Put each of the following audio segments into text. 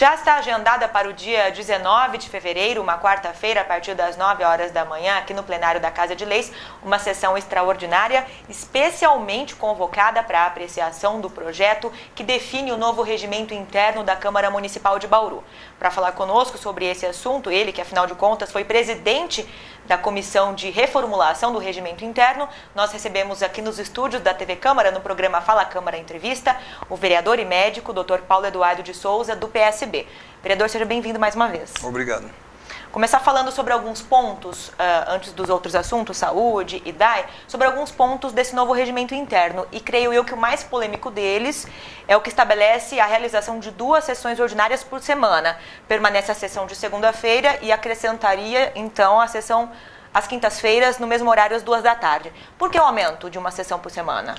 Já está agendada para o dia 19 de fevereiro, uma quarta-feira, a partir das 9 horas da manhã, aqui no plenário da Casa de Leis, uma sessão extraordinária, especialmente convocada para a apreciação do projeto que define o novo regimento interno da Câmara Municipal de Bauru. Para falar conosco sobre esse assunto, ele que, afinal de contas, foi presidente da Comissão de Reformulação do Regimento Interno, nós recebemos aqui nos estúdios da TV Câmara, no programa Fala Câmara Entrevista, o vereador e médico, Dr. Paulo Eduardo de Souza, do PSB. Vereador, seja bem-vindo mais uma vez. Obrigado. Começar falando sobre alguns pontos, antes dos outros assuntos, saúde e DAE, sobre alguns pontos desse novo regimento interno. E creio eu que o mais polêmico deles é o que estabelece a realização de 2 sessões ordinárias por semana. Permanece a sessão de segunda-feira e acrescentaria, então, a sessão às quintas-feiras, no mesmo horário, às 2 da tarde. Por que o aumento de uma sessão por semana?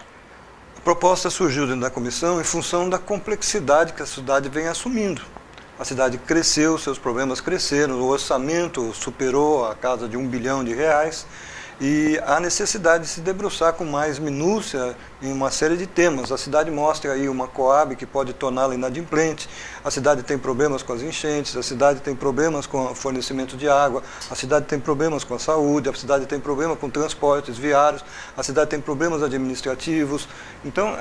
A proposta surgiu dentro da comissão em função da complexidade que a cidade vem assumindo. A cidade cresceu, seus problemas cresceram, o orçamento superou a casa de R$1 bilhão e há necessidade de se debruçar com mais minúcia em uma série de temas. A cidade mostra aí uma Coab que pode torná-la inadimplente, a cidade tem problemas com as enchentes, a cidade tem problemas com o fornecimento de água, a cidade tem problemas com a saúde, a cidade tem problemas com transportes viários, a cidade tem problemas administrativos. Então,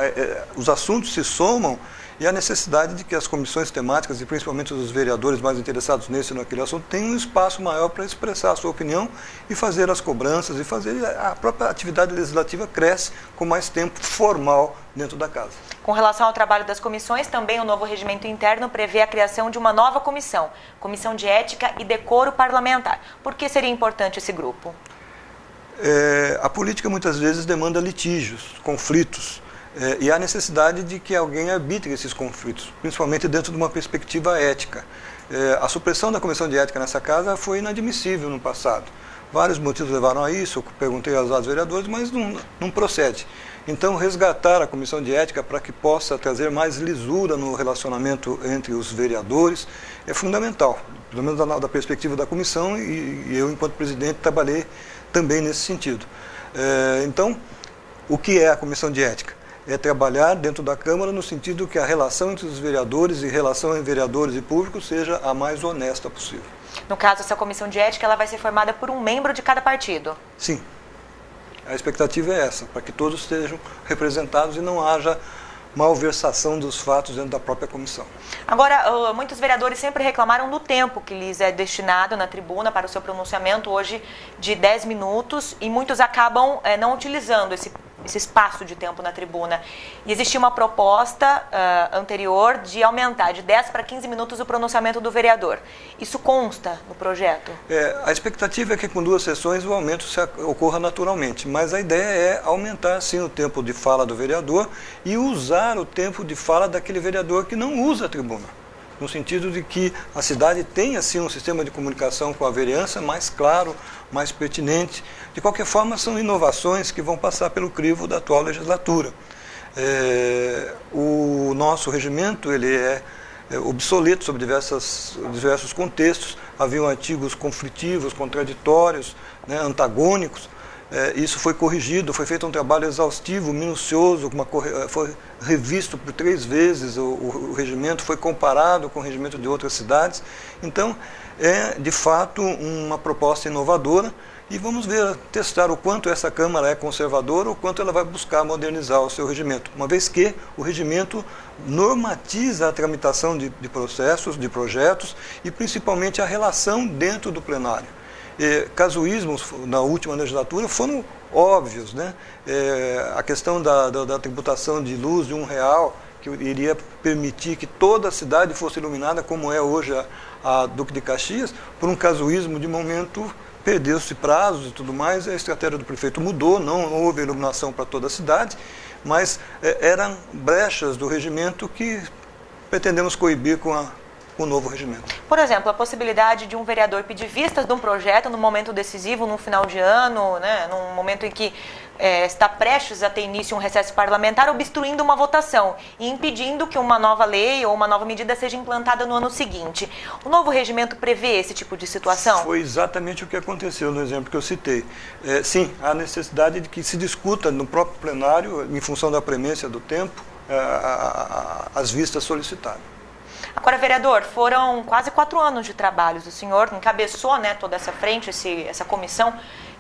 os assuntos se somam e a necessidade de que as comissões temáticas, e principalmente os vereadores mais interessados nesse ou naquele assunto, tenham um espaço maior para expressar a sua opinião e fazer as cobranças e fazer a própria atividade legislativa cresce com mais tempo formal dentro da casa. Com relação ao trabalho das comissões, também o novo regimento interno prevê a criação de uma nova comissão, Comissão de Ética e Decoro Parlamentar. Por que seria importante esse grupo? A política muitas vezes demanda litígios, conflitos. E há necessidade de que alguém arbitre esses conflitos, principalmente dentro de uma perspectiva ética. A supressão da Comissão de Ética nessa casa foi inadmissível no passado. Vários motivos levaram a isso, eu perguntei aos vereadores, mas não procede. Então, resgatar a Comissão de Ética para que possa trazer mais lisura no relacionamento entre os vereadores é fundamental, pelo menos da perspectiva da comissão, e eu, enquanto presidente, trabalhei também nesse sentido. Então, o que é a Comissão de Ética? É trabalhar dentro da Câmara no sentido que a relação entre os vereadores e relação entre vereadores e público seja a mais honesta possível. No caso, essa comissão de ética ela vai ser formada por um membro de cada partido? Sim. A expectativa é essa, para que todos estejam representados e não haja malversação dos fatos dentro da própria comissão. Agora, muitos vereadores sempre reclamaram do tempo que lhes é destinado na tribuna para o seu pronunciamento, hoje de 10 minutos, e muitos acabam não utilizando esse espaço de tempo na tribuna. E existia uma proposta anterior de aumentar de 10 para 15 minutos o pronunciamento do vereador. Isso consta no projeto? A expectativa é que com 2 sessões o aumento ocorra naturalmente, mas a ideia é aumentar sim o tempo de fala do vereador e usar o tempo de fala daquele vereador que não usa a tribuna, no sentido de que a cidade tenha assim um sistema de comunicação com a vereança mais claro, mais pertinente. De qualquer forma, são inovações que vão passar pelo crivo da atual legislatura. O nosso regimento ele é obsoleto sobre diversos contextos. Haviam artigos conflitivos, contraditórios, antagônicos. Isso foi corrigido, foi feito um trabalho exaustivo, minucioso, foi revisto por 3 vezes o regimento, foi comparado com o regimento de outras cidades. Então, é de fato uma proposta inovadora e vamos ver, testar o quanto essa Câmara é conservadora, o quanto ela vai buscar modernizar o seu regimento, uma vez que o regimento normatiza a tramitação de processos, de projetos e principalmente a relação dentro do plenário. Casuísmos na última legislatura foram óbvios, né? A questão da tributação de luz de R$1, que iria permitir que toda a cidade fosse iluminada, como é hoje a Duque de Caxias, por um casuísmo de momento perdeu-se prazos e tudo mais, a estratégia do prefeito mudou, não houve iluminação para toda a cidade, mas eram brechas do regimento que pretendemos coibir com o novo regimento. Por exemplo, a possibilidade de um vereador pedir vistas de um projeto no momento decisivo, num final de ano, num momento em que está prestes a ter início um recesso parlamentar, obstruindo uma votação e impedindo que uma nova lei ou uma nova medida seja implantada no ano seguinte. O novo regimento prevê esse tipo de situação? Foi exatamente o que aconteceu no exemplo que eu citei. Sim, há necessidade de que se discuta no próprio plenário, em função da premência do tempo, as vistas solicitadas. Agora, vereador, foram quase 4 anos de trabalhos. O senhor encabeçou, né, toda essa frente, essa comissão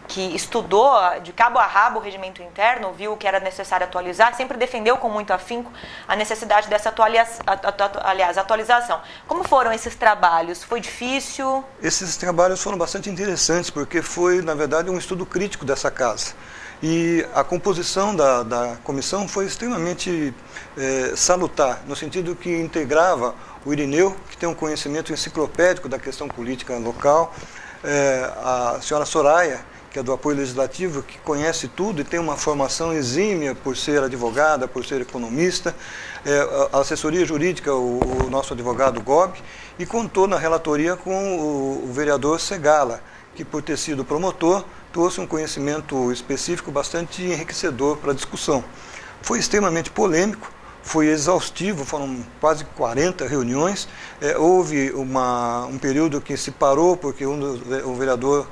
que estudou de cabo a rabo o regimento interno, viu que era necessário atualizar, sempre defendeu com muito afinco a necessidade dessa atualização. Como foram esses trabalhos? Foi difícil? Esses trabalhos foram bastante interessantes, porque foi, na verdade, um estudo crítico dessa casa. E a composição da comissão foi extremamente salutar, no sentido que integrava o Irineu, que tem um conhecimento enciclopédico da questão política local, a senhora Soraya, que é do apoio legislativo, que conhece tudo e tem uma formação exímia por ser advogada, por ser economista, a assessoria jurídica, o nosso advogado Gobi, e contou na relatoria com o vereador Segala, que por ter sido promotor, trouxe um conhecimento específico bastante enriquecedor para a discussão. Foi extremamente polêmico, foi exaustivo, foram quase 40 reuniões, houve um período que se parou porque o vereador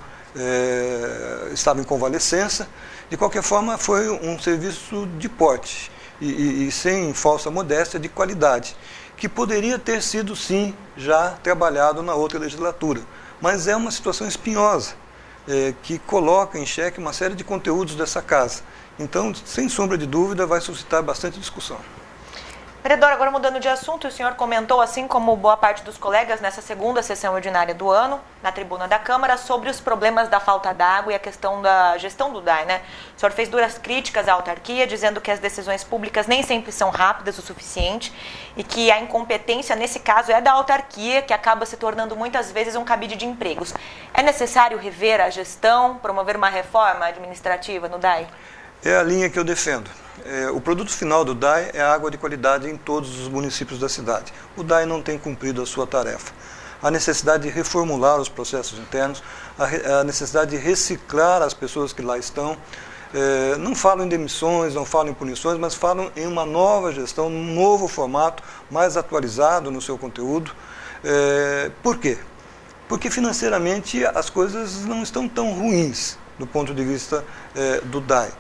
estava em convalescença. De qualquer forma, foi um serviço de porte e sem falsa modéstia, de qualidade, que poderia ter sido, sim, já trabalhado na outra legislatura. Mas é uma situação espinhosa, que coloca em xeque uma série de conteúdos dessa casa. Então, sem sombra de dúvida, vai suscitar bastante discussão. Vereador, agora mudando de assunto, o senhor comentou, assim como boa parte dos colegas, nessa segunda sessão ordinária do ano, na tribuna da Câmara, sobre os problemas da falta d'água e a questão da gestão do DAI, né? O senhor fez duras críticas à autarquia, dizendo que as decisões públicas nem sempre são rápidas o suficiente e que a incompetência, nesse caso, é da autarquia, que acaba se tornando muitas vezes um cabide de empregos. É necessário rever a gestão, promover uma reforma administrativa no DAI? É a linha que eu defendo. O produto final do DAI é a água de qualidade em todos os municípios da cidade. O DAI não tem cumprido a sua tarefa. A necessidade de reformular os processos internos, a necessidade de reciclar as pessoas que lá estão. Não falam em demissões, não falam em punições, mas falam em uma nova gestão, num novo formato, mais atualizado no seu conteúdo. Por quê? Porque financeiramente as coisas não estão tão ruins do ponto de vista do DAI.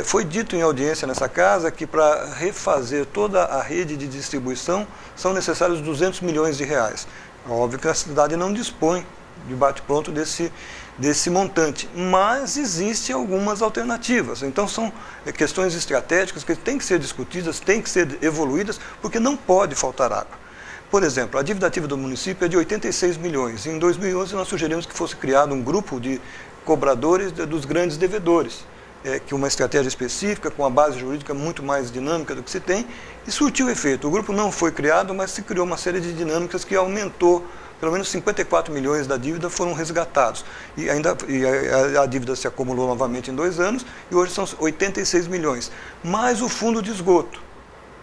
Foi dito em audiência nessa casa que para refazer toda a rede de distribuição são necessários 200 milhões de reais. É óbvio que a cidade não dispõe de bate-pronto desse montante, mas existem algumas alternativas. Então são questões estratégicas que têm que ser discutidas, têm que ser evoluídas, porque não pode faltar água. Por exemplo, a dívida ativa do município é de 86 milhões. Em 2011 nós sugerimos que fosse criado um grupo de cobradores dos grandes devedores, que uma estratégia específica, com a base jurídica muito mais dinâmica do que se tem, e surtiu efeito. O grupo não foi criado, mas se criou uma série de dinâmicas que aumentou, pelo menos 54 milhões da dívida foram resgatados. E a dívida se acumulou novamente em 2 anos, e hoje são 86 milhões. Mais o fundo de esgoto,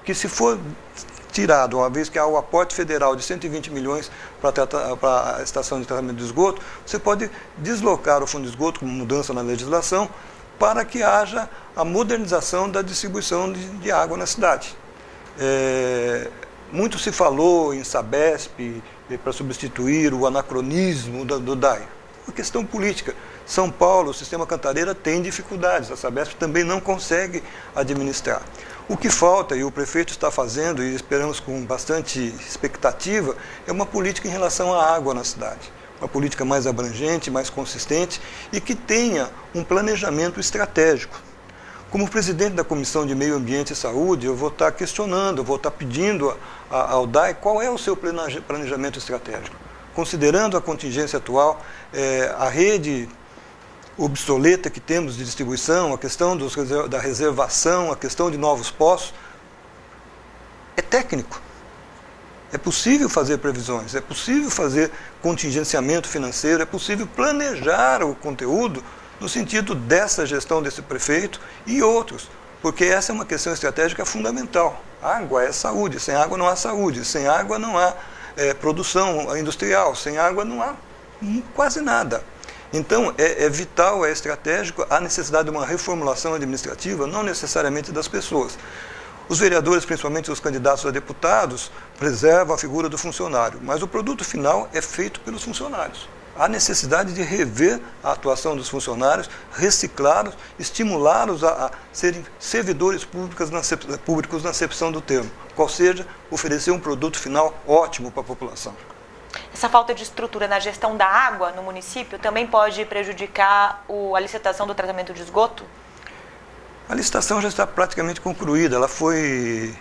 que se for tirado, uma vez que há o aporte federal de 120 milhões para a estação de tratamento de esgoto, você pode deslocar o fundo de esgoto, com mudança na legislação, para que haja a modernização da distribuição de água na cidade. Muito se falou em Sabesp para substituir o anacronismo do DAI. Uma questão política. São Paulo, o sistema Cantareira tem dificuldades, a Sabesp também não consegue administrar. O que falta, e o prefeito está fazendo, e esperamos com bastante expectativa, é uma política em relação à água na cidade. Uma política mais abrangente, mais consistente e que tenha um planejamento estratégico. Como presidente da Comissão de Meio Ambiente e Saúde, eu vou estar questionando, eu vou estar pedindo ao DAI qual é o seu planejamento estratégico. Considerando a contingência atual, a rede obsoleta que temos de distribuição, a questão da reservação, a questão de novos poços, é técnico. É possível fazer previsões, é possível fazer contingenciamento financeiro, é possível planejar o conteúdo no sentido dessa gestão desse prefeito e outros, porque essa é uma questão estratégica fundamental. Água é saúde, sem água não há saúde, sem água não há produção industrial, sem água não há quase nada. Então, é vital, é estratégico a necessidade de uma reformulação administrativa, não necessariamente das pessoas. Os vereadores, principalmente os candidatos a deputados, preservam a figura do funcionário, mas o produto final é feito pelos funcionários. há necessidade de rever a atuação dos funcionários, reciclá-los, estimulá-los a serem servidores públicos na acepção do termo, qual seja, oferecer um produto final ótimo para a população. Essa falta de estrutura na gestão da água no município também pode prejudicar a licitação do tratamento de esgoto? A licitação já está praticamente concluída, ela foi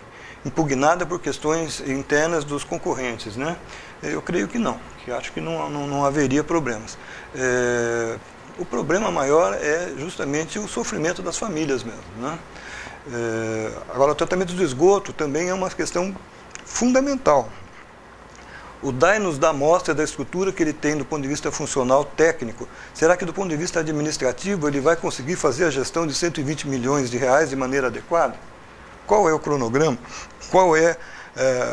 impugnada por questões internas dos concorrentes, né? Eu creio que não, que acho que não haveria problemas. O problema maior é justamente o sofrimento das famílias mesmo, né? Agora, o tratamento do esgoto também é uma questão fundamental. O DAE nos dá amostra da estrutura que ele tem do ponto de vista funcional técnico. Será que do ponto de vista administrativo ele vai conseguir fazer a gestão de 120 milhões de reais de maneira adequada? Qual é o cronograma? Qual é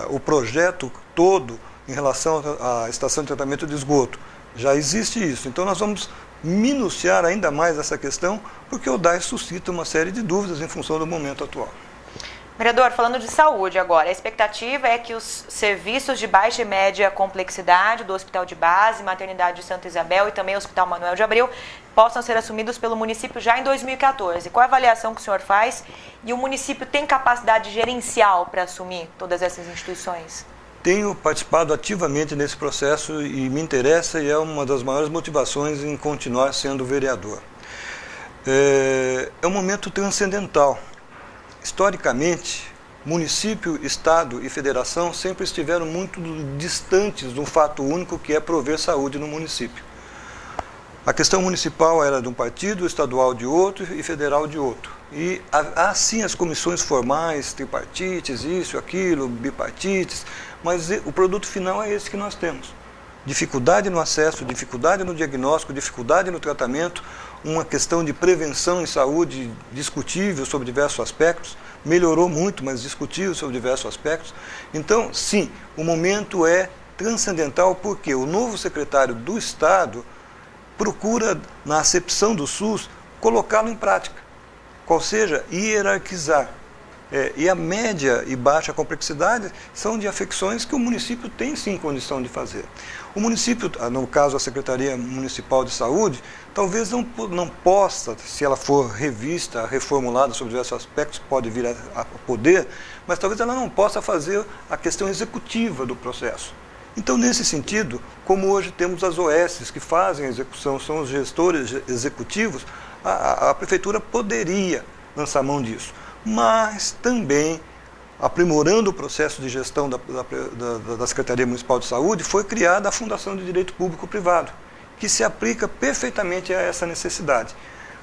o projeto todo em relação à estação de tratamento de esgoto? Já existe isso. Então nós vamos minuciar ainda mais essa questão, porque o DAE suscita uma série de dúvidas em função do momento atual. Vereador, falando de saúde agora, a expectativa é que os serviços de baixa e média complexidade do Hospital de Base, Maternidade de Santa Isabel e também o Hospital Manuel de Abreu possam ser assumidos pelo município já em 2014. Qual a avaliação que o senhor faz? E o município tem capacidade gerencial para assumir todas essas instituições? Tenho participado ativamente nesse processo e me interessa e é uma das maiores motivações em continuar sendo vereador. É um momento transcendental. Historicamente, município, estado e federação sempre estiveram muito distantes de um fato único que é prover saúde no município. A questão municipal era de um partido, estadual de outro e federal de outro. E há sim as comissões formais, tripartites, isso, aquilo, bipartites, mas o produto final é esse que nós temos. Dificuldade no acesso, dificuldade no diagnóstico, dificuldade no tratamento, uma questão de prevenção em saúde discutível sobre diversos aspectos, melhorou muito, mas discutível sobre diversos aspectos. Então, sim, o momento é transcendental porque o novo secretário do Estado procura, na acepção do SUS, colocá-lo em prática, qual seja, hierarquizar. E a média e baixa complexidade são de afecções que o município tem sim condição de fazer. O município, no caso a Secretaria Municipal de Saúde, talvez não possa, se ela for revista, reformulada sobre diversos aspectos, pode vir a poder, mas talvez ela não possa fazer a questão executiva do processo. Então, nesse sentido, como hoje temos as OS que fazem a execução, são os gestores executivos, a Prefeitura poderia lançar mão disso. Mas também, aprimorando o processo de gestão da Secretaria Municipal de Saúde, foi criada a Fundação de Direito Público-Privado, que se aplica perfeitamente a essa necessidade,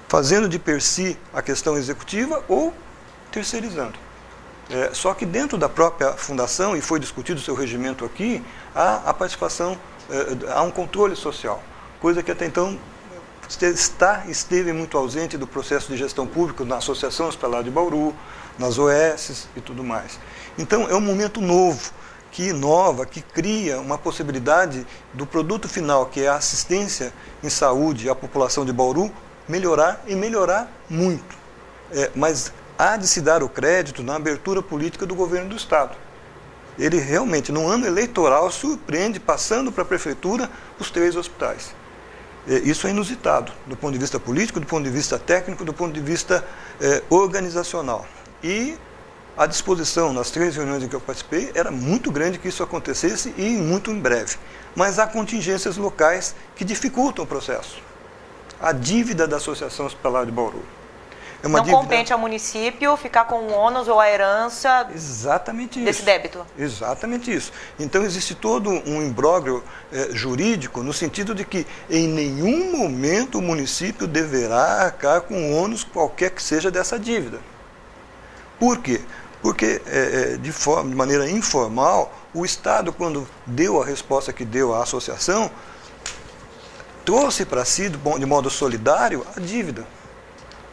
fazendo de per si a questão executiva ou terceirizando. Só que dentro da própria fundação, e foi discutido o seu regimento aqui, há a participação, há um controle social, coisa que até então esteve muito ausente do processo de gestão pública na Associação Hospitalar de Bauru, nas OS e tudo mais. Então é um momento novo, que inova, que cria uma possibilidade do produto final, que é a assistência em saúde à população de Bauru, melhorar e melhorar muito. Mas há de se dar o crédito na abertura política do governo do Estado. Ele realmente, no ano eleitoral, surpreende, passando para a Prefeitura, os 3 hospitais. Isso é inusitado, do ponto de vista político, do ponto de vista técnico, do ponto de vista organizacional. E a disposição nas 3 reuniões em que eu participei era muito grande que isso acontecesse e muito em breve. Mas há contingências locais que dificultam o processo. A dívida da Associação Hospitalar de Bauru. Não compete ao município ficar com o ônus ou a herança desse débito. Exatamente isso. Então existe todo um imbróglio jurídico no sentido de que em nenhum momento o município deverá arcar com o ônus qualquer que seja dessa dívida. Por quê? Porque de maneira informal, o Estado, quando deu a resposta que deu à associação, trouxe para si, de modo solidário, a dívida.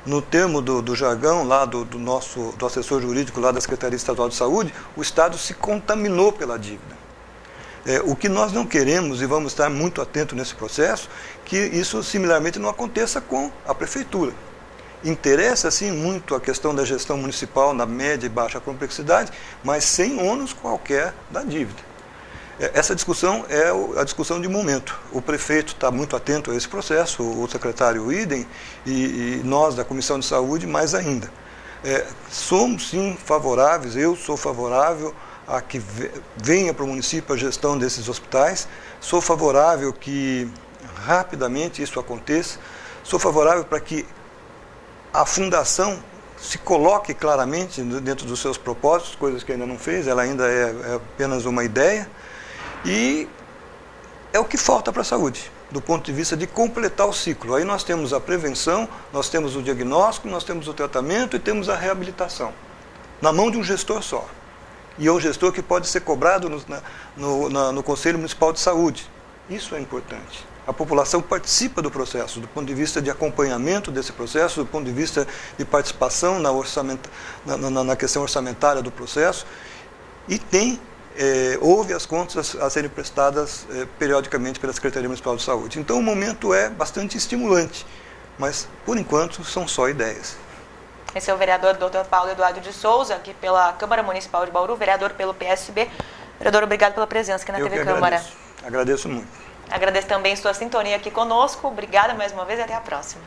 No termo do jargão lá do assessor jurídico lá da Secretaria Estadual de Saúde, o Estado se contaminou pela dívida. O que nós não queremos, e vamos estar muito atentos nesse processo, que isso similarmente não aconteça com a Prefeitura. Interessa, sim, muito a questão da gestão municipal na média e baixa complexidade, mas sem ônus qualquer da dívida. Essa discussão é a discussão de momento. O prefeito está muito atento a esse processo, o secretário Idem, e nós da Comissão de Saúde mais ainda. Somos sim favoráveis, eu sou favorável a que venha para o município a gestão desses hospitais, sou favorável que rapidamente isso aconteça, sou favorável para que a fundação se coloque claramente dentro dos seus propósitos, coisas que ainda não fez, ela ainda é apenas uma ideia, e é o que falta para a saúde, do ponto de vista de completar o ciclo. Aí nós temos a prevenção, nós temos o diagnóstico, nós temos o tratamento e temos a reabilitação, na mão de um gestor só. E é um gestor que pode ser cobrado no Conselho Municipal de Saúde. Isso é importante. A população participa do processo, do ponto de vista de acompanhamento desse processo, do ponto de vista de participação na questão orçamentária do processo, e houve as contas a serem prestadas periodicamente pela Secretaria Municipal de Saúde. Então o momento é bastante estimulante, mas por enquanto são só ideias. Esse é o vereador Dr. Paulo Eduardo de Souza, aqui pela Câmara Municipal de Bauru, vereador pelo PSB. Vereador, obrigado pela presença aqui na TV Câmara. Agradeço muito. Agradeço também sua sintonia aqui conosco. Obrigada mais uma vez e até a próxima.